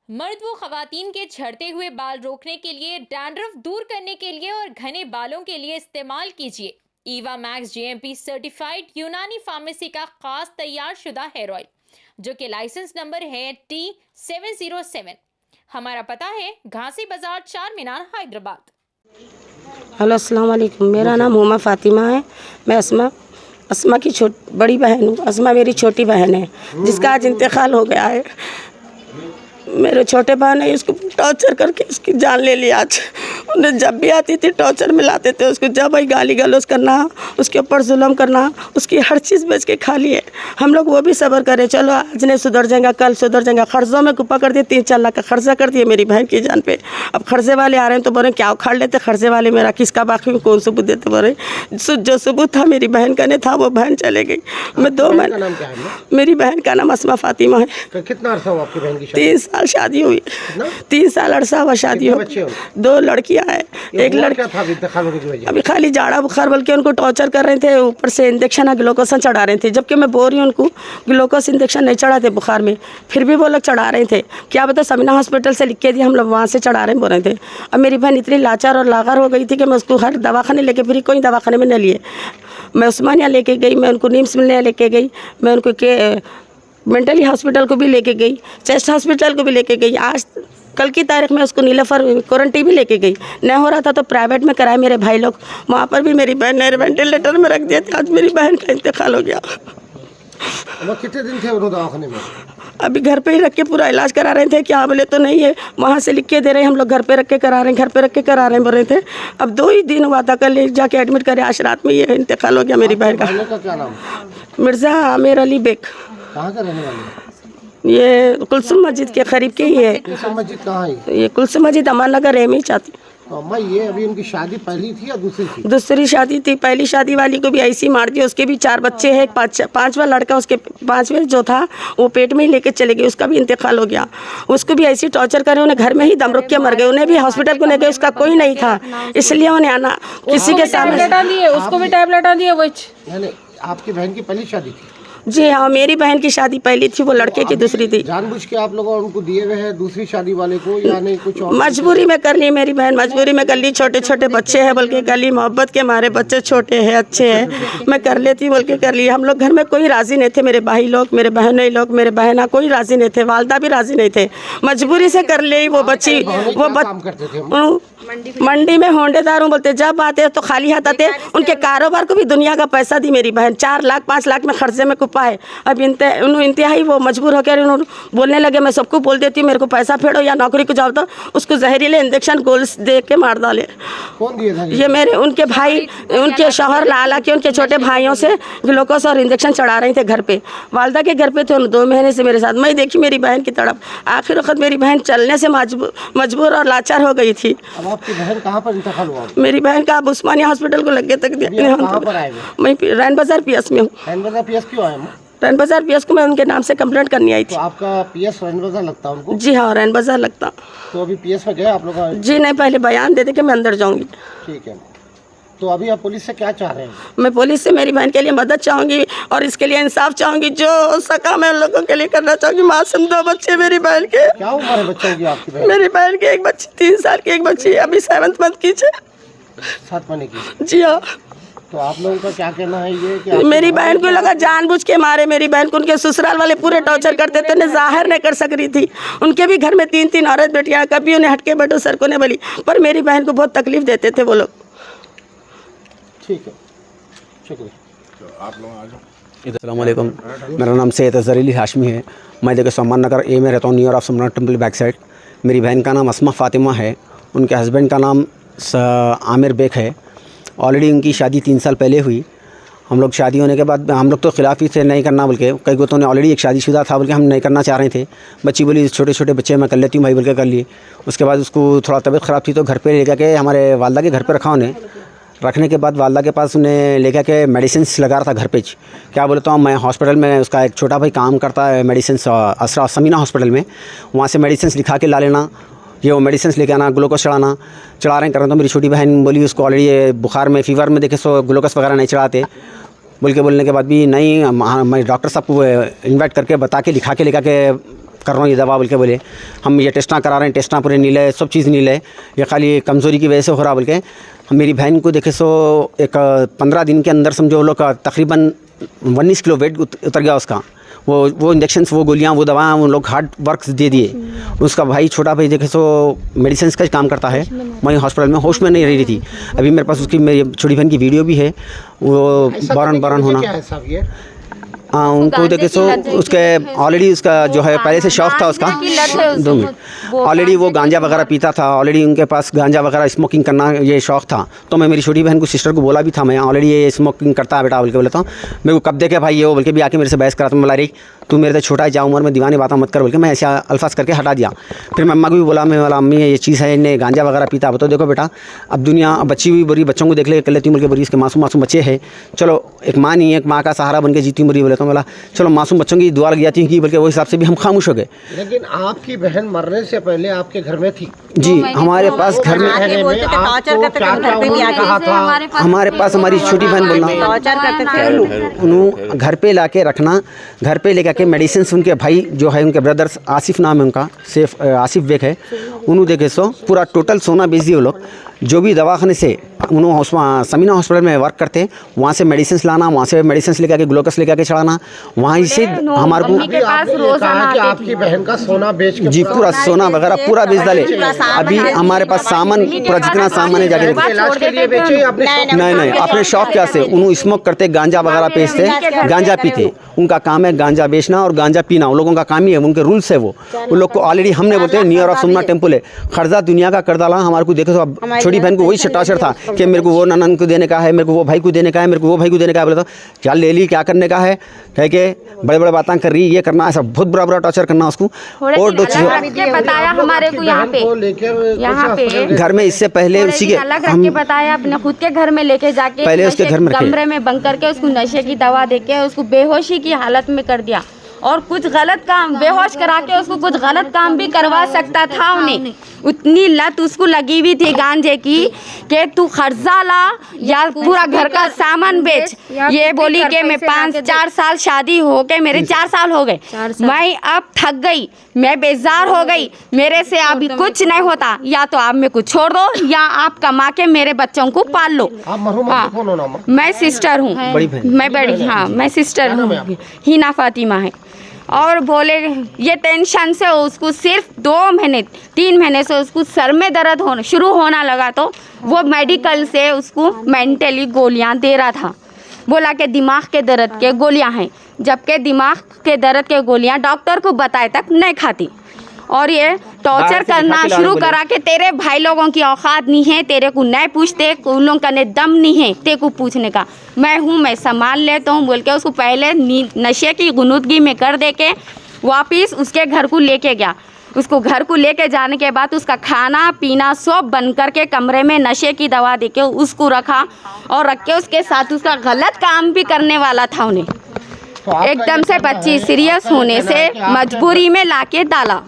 मर्द व खवातीन के झड़ते हुए बाल रोकने के लिए, डैंड्रफ दूर करने के लिए और घने बालों के लिए इस्तेमाल कीजिए ईवा मैक्स GMP सर्टिफाइड यूनानी फार्मेसी का खास तैयार शुदा हेयर ऑयल, जो कि लाइसेंस नंबर है T707। हमारा पता है घासी बाजार, चार मीनार, हैदराबाद। हेलो, अस्सलाम वालेकुम। मेरा नाम हुमा फातिमा है। मैं अस्मा की बड़ी बहन हूँ। अस्मा मेरी छोटी बहन है जिसका आज इंतकाल हो गया है। मेरे छोटे बहन है, उसको टॉर्चर करके उसकी जान ले ली आज। उन्हें जब भी आती थी टॉर्चर मिलाते थे उसको, जब वही गाली गलौज करना, उसके ऊपर जुल्म करना, उसकी हर चीज़ बेच के खा ली है। हम लोग वो भी सब्र करें, चलो आज नहीं सुधर जाएगा, कल सुधर जाएगा। कर्ज़ों में कुपा कर दिए, 3-4 लाख का कर्जा कर दिए मेरी बहन की जान पे। अब कर्जे वाले आ रहे हैं तो बोले क्या उखाड़ लेते कर्जे वाले, मेरा किसका बाकी में कौन सबूत देते। बोले जो सबूत था मेरी बहन का नहीं था, वो बहन चले गई। मैं 2 महीने, मेरी बहन का नाम अस्मा फातिमा है। कितना अर्सा हुआ आपकी बहन की शादी? 3 साल शादी हुई। 3 साल अरसा हुआ शादी हो। 2 लड़कियां हैं, एक लड़का था अभी खाली जाड़ा बुखार बोल के उनको टॉर्चर कर रहे थे। ऊपर से इंजेक्शन ग्लूकोसन चढ़ा रहे थे, जबकि मैं बोल रही हूँ उनको ग्लूकोस इंजेक्शन नहीं चढ़ाते बुखार में, फिर भी वो लोग चढ़ा रहे थे। क्या बता, समीना हॉस्पिटल से लिख के दिए, हम लोग वहाँ से चढ़ा रहे बोल रहे थे। अब मेरी बहन इतनी लाचार और लागार हो गई थी कि मैं उसको हर दवाखाने लेके फिर कोई दवाखाने में न लिए। मैं उस्मानिया लेके गई, मैं उनको नीम्स मिलने लेके गई, मैं उनको मेंटली हॉस्पिटल को भी लेके गई, चेस्ट हॉस्पिटल को भी लेके गई। आज कल की तारीख में उसको नीलाफर क्वारंटीन भी लेके गई। नहीं हो रहा था तो प्राइवेट में कराए मेरे भाई लोग, वहाँ पर भी मेरी बहन ने वेंटिलेटर में रख दिया था। आज मेरी बहन का इंतकाल हो गया। कितने दिन थे उन्होंने दवाखाने में? अभी घर पे ही रख के पूरा इलाज करा रहे थे। क्या बोले तो नहीं है, वहाँ से लिख के दे रहे हैं, हम लोग घर पे रख के करा रहे हैं, घर पे रख के करा रहे हैं बोल रहे थे। अब 2 ही दिन हुआ था, कल ले जाके एडमिट करे, आज रात में ये इंतकाल हो गया मेरी बहन का। क्या नाम? मिर्ज़ा आमिर अली बेग। कहाँ का रहने वाले? ये कुलसुम मस्जिद के करीब के ही है। कुलसुम मस्जिद कहाँ है? ये कुलसुम मस्जिद अमान नगर है, मैं चाहती। तो अम्मा, ये अभी उनकी शादी पहली थी या दूसरी थी? दूसरी शादी थी। पहली शादी वाली को भी ऐसी मार दिया। उसके भी 4 बच्चे हैं, 5वां लड़का, उसके 5वें जो था वो पेट में ही लेके चले गए, उसका भी इंतकाल हो गया। उसको भी ऐसी टॉर्चर करे, उन्हें घर में ही दम रुक के मर गए। उन्हें भी हॉस्पिटल को नहीं गए, उसका कोई नहीं था, इसलिए उन्हें आना किसी के सामने। उसको भी टैबलेट दिए। वो आपकी बहन की पहली शादी थी? जी हाँ, मेरी बहन की शादी पहली थी, वो लड़के की दूसरी थी। जानबूझ के आप लोग उनको दिए हुए हैं दूसरी शादी वाले को, या नहीं कुछ और? मजबूरी में कर ली मेरी बहन, मजबूरी में कर ली। छोटे छोटे बच्चे हैं बोल के कर ली, मोहब्बत के मारे, बच्चे छोटे हैं अच्छे हैं, मैं कर लेती बोल के कर ली। हम लोग घर में कोई राज़ी नहीं थे, मेरे भाई लोग, मेरे बहनों लोग, मेरे बहना कोई राज़ी नहीं थे, वालदा भी राज़ी नहीं थे। मजबूरी से कर ली वो बच्ची। वो मंडी में होंडेदार हूँ बोलते, जब आते तो खाली हाथ आते। उनके कारोबार को भी दुनिया का पैसा दी मेरी बहन, 4 लाख 5 लाख में खर्चे में कुपा है। अब इंतहाई वो मजबूर होकर बोलने लगे, मैं सबको बोल देती हूँ मेरे को पैसा फेड़ो या नौकरी को जाओ। तो उसको जहरीले इंजेक्शन गोल्स दे के मार डाले। कौन दिए था? ये मेरे उनके भाई, उनके शौहर ला के उनके छोटे भाइयों से ग्लूकोस और इंजेक्शन चढ़ा रहे थे घर पे। वालदा के घर पे थे 2 महीने से मेरे साथ। मैं देखी मेरी बहन की तड़प। आखिर वक्त मेरी बहन चलने से मजबूर और लाचार हो गई थी। अब आपकी बहन कहाँ पर इंतकाल हुआ? मेरी बहन का अब उस्मानिया हॉस्पिटल को लगे तक। मैं रैन बाजार PS में हूँ। रैन बाजार PS क्यों आए? रैन बाजार PS को मैं उनके नाम से कंप्लेंट करनी आई थी। तो आपका PS रैन बाजार लगता है उनको? जी हाँ, रैन बाजार लगता। तो अभी PS में गए आप लोग? जी नहीं, पहले बयान दे दे के मैं अंदर जाऊंगी। ठीक है। तो अभी आप पुलिस से क्या चाह रहे हैं? मैं पुलिस से मेरी बहन के लिए मदद चाहूँगी और इसके लिए इंसाफ चाहूँगी। जो हो सका मैं उन लोगों के लिए करना चाहूँगी। मासूम 2 बच्चे मेरी बहन के। क्या उम्र है बच्चों की आपकी बहन? मेरी बहन की एक बच्ची 3 साल की, एक बच्ची अभी 7th मंथ की है। 7 महीने की? जी हाँ। तो आप लोगों का क्या कहना है ये कि मेरी बहन को लगा जानबूझ के मारे मेरी बहन को। उनके ससुराल वाले पूरे टॉर्चर करते थे, उन्हें जाहिर नहीं कर सक रही थी। उनके भी घर में 3-3 औरत बेटियाँ, कभी उन्हें हटके बैठो सर को नहीं बोली, पर मेरी बहन को बहुत तकलीफ देते थे वो लोग। ठीक है, शुक्रिया। आप लोग आ जाओ। अस्सलाम वालेकुम, मेरा नाम सैयद अज़हर अली हाशमी है। मैं देखो सामान नगर A में रहता हूँ, near of Somnath temple back side. मेरी बहन का नाम अस्मा फातिमा है, उनके हस्बैंड का नाम आमिर बेग है। ऑलरेडी उनकी शादी 3 साल पहले हुई। हम लोग शादी होने के बाद हम लोग तो खिलाफ ही थे, नहीं करना बोल के। कई गोतों ने ऑलरेडी एक शादीशुदा था बोल के हम नहीं करना चाह रहे थे। बच्ची बोली छोटे छोटे बच्चे मैं कर लेती हूँ भाई बोल के कर लिए। उसके बाद उसको थोड़ा तबीयत ख़राब थी तो घर पे ले के हमारे वालदा के घर पे रखा उन्हें। रखने के बाद वालदा के पास उन्हें ले के मेडिसिन लगा रहा था घर पे। क्या बोलता हूँ, मैं हॉस्पिटल में, उसका एक छोटा भाई काम करता है मेडिसिन असरा समीना हॉस्पिटल में, वहाँ से मेडिसिन लिखा के ला लेना, ये वो मेडिसिन लेके आना, ग्लूकोस चढ़ा रहे कर रहे। तो मेरी छोटी बहन बोली उसको ऑलरेडी बुखार में फीवर में देखे सो ग्लूकोस वगैरह नहीं चढ़ाते। बोलने के बाद भी नहीं, मैं डॉक्टर साहब को इन्वाइट करके बता के लिखा के लेकर के कर रहा हूँ ये दवा बोल के बोले, हम ये टेस्टा करा रहे हैं, टेस्टा पूरे नीले है, सब चीज़ नीले है, ये खाली कमज़ोरी की वजह से हो रहा बोल के। मेरी बहन को देखे सो एक 15 दिन के अंदर समझो लोग तकरीबन 19 किलो वेट उतर गया उसका। वो इंजेक्शन्स, वो गोलियाँ, वो दवाएँ उन लोग हार्ड वर्क्स दे दिए। उसका भाई, छोटा भाई देखे सो मेडिसिन का काम करता है, वहीं हॉस्पिटल में होश में नहीं रही थी। अभी मेरे पास उसकी, मेरी छोटी बहन की वीडियो भी है, वो बरन होना। क्या है साहब ये? उनको देखे सो उसके ऑलरेडी उसका जो है पहले से शौक था उसका। 2 मिनट। ऑलरेडी वो गांजा वगैरह पीता था, ऑलरेडी उनके पास गांजा वगैरह स्मोकिंग करना ये शौक था। तो मैं मेरी छोटी बहन को, सिस्टर को बोला भी था, मैं ऑलरेडी ये स्मोकिंग करता है बेटा बोल के बोलता हूँ। मेरे को कब देखे भाई ये वो बोल के भी आके मेरे से बहस करा। तो बोला रही तू मेरे से छोटा है, जा उम्र में दीवानी बातें मत कर बोल के मैं ऐसे अल्फाज करके हटा दिया। फिर मैं अम्मा को भी बोला, मैं बोला अम्मी ये चीज़ है, इन्हें गांजा वगैरह पीता है। तो देखो बेटा अब दुनिया बच्ची हुई बुरी, बच्चों को देख ले कर लेती हूँ बोल के बुरी, इसके मासूम बच्चे हैं, चलो एक माँ नहीं है, एक माँ का सहारा बन के जीती हूँ बुरी बोले। तो बोला चलो मासूम बच्चों की दुआ लग जाती है कि बोल के वो हिसाब से भी हम खामोश हो गए। लेकिन आपकी बहन मरने से पहले आपके घर में थी? जी, हमारे पास घर में हमारे पास हमारी छोटी बहन बोलना उन्होंने घर पे लाके रखना, घर पे लेकर के मेडिसिन। उनके भाई जो है, उनके ब्रदर्स, आसिफ नाम है उनका, सेफ आसिफ बेग है, उन्होंने देखे सो पूरा टोटल सोना बेच दिए वो लोग। जो भी दवाखाने से उन्होंने समीना हॉस्पिटल में वर्क करते, वहाँ से मेडिसिन लाना, वहाँ से मेडिसिन लेकर के ग्लूकोस लेकर के चढ़ाना, वहाँ से हमारे को आपकी बहन का सोना बेच के, जी पूरा सोना वगैरह पूरा बेच डाले। अभी हमारे पास सामान पूरा जितना सामान है जाके नहीं अपने शौक क्या से उन्होंने स्मोक करते, गांजा वगैरह बेचते, गांजा पीते। उनका काम है गांजा बेचना और गांजा पीना, उन लोगों का काम ही है, उनके रूल्स है वो। उन लोग को ऑलरेडी हमने बोलते हैं नियर ऑफ सोमनाथ टेम्पल है, खर्जा दुनिया का कर डाला। हमारे को देखो तो अब छोटी बहन को वही टॉर्चर था कि मेरे को वो ननन को देने का है, मेरे को वो भाई को देने का है, मेरे को वो भाई को देने का है। बोले तो क्या ले ली, क्या करने का है, कह के बड़े बड़े बातें कर रही, ये करना, ऐसा बहुत बुरा बुरा टॉर्चर करना उसको। और दो चीज़ बताया हमारे को यहाँ पे घर में, इससे पहले उसी के हम बताया अपने खुद के घर में लेके जाके पहले उसके घर में कमरे में बंद करके उसको नशे की दवा देके उसको बेहोशी की हालत में कर दिया। और कुछ गलत काम, बेहोश करा के उसको कुछ गलत काम भी करवा सकता था उन्हें। उतनी लत उसको लगी हुई थी गांजे की कि तू खर्चा ला या पूरा घर का सामान बेच। ये बोली कि मैं 4 साल शादी हो के मेरे 4 साल हो गए, मैं अब थक गई, मैं बेजार हो गई, मेरे से अभी कुछ नहीं होता, या तो आप मेरे को छोड़ दो या आप कमा के मेरे बच्चों को पाल लो। मैं सिस्टर हूँ, मैं बड़ी, हाँ मैं सिस्टर हूँ, हिना फातिमा है। और बोले ये टेंशन से उसको सिर्फ 2 महीने 3 महीने से उसको सर में दर्द होना शुरू होना लगा, तो वो मेडिकल से उसको मेंटली गोलियां दे रहा था। बोला कि दिमाग के दर्द के गोलियां हैं, जबकि दिमाग के दर्द के गोलियां डॉक्टर को बताए तक नहीं खाती। और ये टॉर्चर करना शुरू करा कि तेरे भाई लोगों की औकात नहीं है, तेरे को नहीं पूछते, उन लोगों का दम नहीं है तेरे को पूछने का, मैं हूँ, मैं संभाल लेता हूँ बोल के उसको पहले नशे की गुनूदगी में कर दे के वापिस उसके घर को लेके गया। उसको घर को लेके जाने के बाद उसका खाना पीना सब बंद करके कमरे में नशे की दवा दे के उसको रखा, और रख के उसके साथ उसका गलत काम भी करने वाला था उन्हें। एकदम से बच्ची सीरियस होने से मजबूरी में लाके डाला।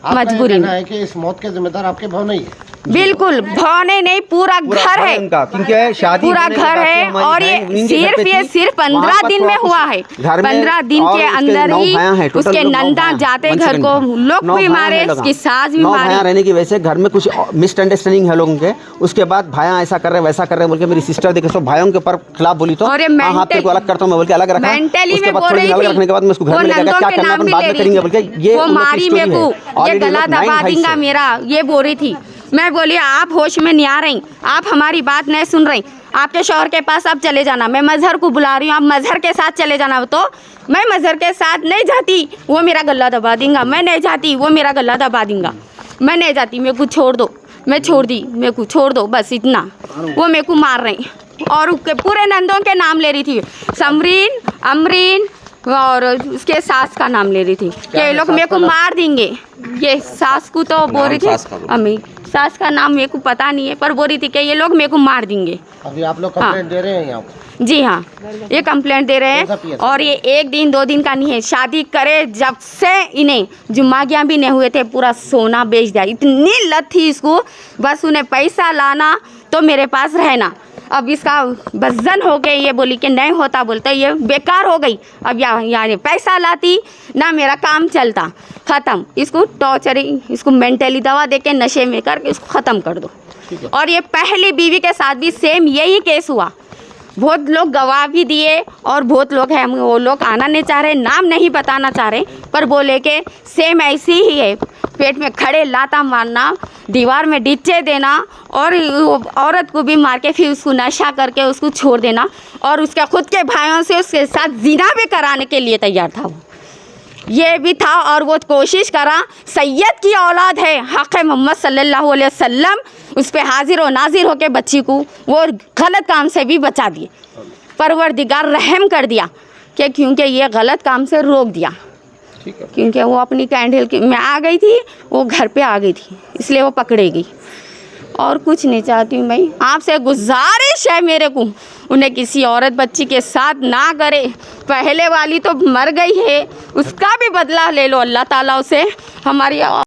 मजबूरी में है कि इस मौत के जिम्मेदार आपके भाव नहीं है? बिल्कुल भावने नहीं, पूरा घर है, क्योंकि शादी पूरा घर है। और ये सिर्फ 15 दिन में हुआ है, 15 दिन के अंदर ही उसके नंदा जाते घर को लोग भी मारे, उसकी सास भी मारे। रहने की वजह से घर में कुछ मिसअंडरस्टैंडिंग है लोगों के, उसके बाद भाया ऐसा कर रहे वैसा कर रहे बोल के मेरी सिस्टर देखे सो भाइयों के ऊपर खिलाफ बोली, तो हाँ तेरे को अलग करता हूँ मैं बोल के अलग रखा। उसके बाद थोड़ी अलग रखने के बाद मैं उसको घर में लेकर क्या करना अपन बाद में करेंगे बोल के ये मारी मेरे को, ये गला दबा देगा मेरा, ये बोल रही थी। मैं बोली आप होश में नहीं आ रही, आप हमारी बात नहीं सुन रही, आपके शौहर के पास आप चले जाना, मैं मजहर को बुला रही हूँ, आप मजहर के साथ चले जाना। तो मैं मजहर के साथ नहीं जाती, वो मेरा गला दबा देगा, मैं नहीं जाती, वो मेरा गला दबा देगा, मैं नहीं जाती, मेरे को छोड़ दो, मैं छोड़ दी, मेरे को छोड़ दो, बस इतना। वो मेरे को मार रही और पूरे नंदों के नाम ले रही थी, समरीन, अमरीन और उसके सास का नाम ले रही थी कि ये लोग मेरे को मार देंगे। ये सास को तो बोल रही थी, अम्मी सास का नाम मेरे को पता नहीं है, पर बोल रही थी कि ये लोग मेरे को मार देंगे। अभी आप लोग कंप्लेंट दे रहे हैं यहाँ? जी हाँ, ये कंप्लेंट दे रहे हैं। और ये 1 दिन 2 दिन का नहीं है, शादी करे जब से इन्हें जुम्मागियाँ भी नहीं हुए थे पूरा सोना बेच दिया। इतनी लत थी इसको, बस उन्हें पैसा लाना तो मेरे पास रहना, अब इसका वजन हो गया, ये बोली कि नहीं होता, बोलते ये बेकार हो गई। अब यानी पैसा लाती ना मेरा काम चलता, ख़त्म। इसको टॉर्चरिंग, इसको मेंटली दवा दे के नशे में करके इसको ख़त्म कर दो। और ये पहली बीवी के साथ भी सेम यही केस हुआ। बहुत लोग गवाह भी दिए और बहुत लोग हैं, वो लोग आना नहीं चाह रहे, नाम नहीं बताना चाह रहे, पर बोले कि सेम ऐसी ही है। पेट में खड़े लाता मारना, दीवार में डिच्चे देना और औरत को भी मार के फिर उसको नशा करके उसको छोड़ देना और उसके खुद के भाइयों से उसके साथ जिना भी कराने के लिए तैयार था वो। ये भी था और वो कोशिश करा, सैयद की औलाद है, हक़ मोहम्मद सल्लल्लाहु अलैहि वसल्लम, उस पर हाजिर और नाजिर होकर बच्ची को वो गलत काम से भी बचा दिए। परवरदिगार रहम कर दिया कि क्योंकि ये गलत काम से रोक दिया, क्योंकि वो अपनी कैंडल में आ गई थी, वो घर पे आ गई थी, इसलिए वो पकड़े गई। और कुछ नहीं चाहती हूँ मैं, आपसे गुजारिश है मेरे को, उन्हें किसी औरत बच्ची के साथ ना करे। पहले वाली तो मर गई है, उसका भी बदला ले लो अल्लाह ताला उसे। हमारी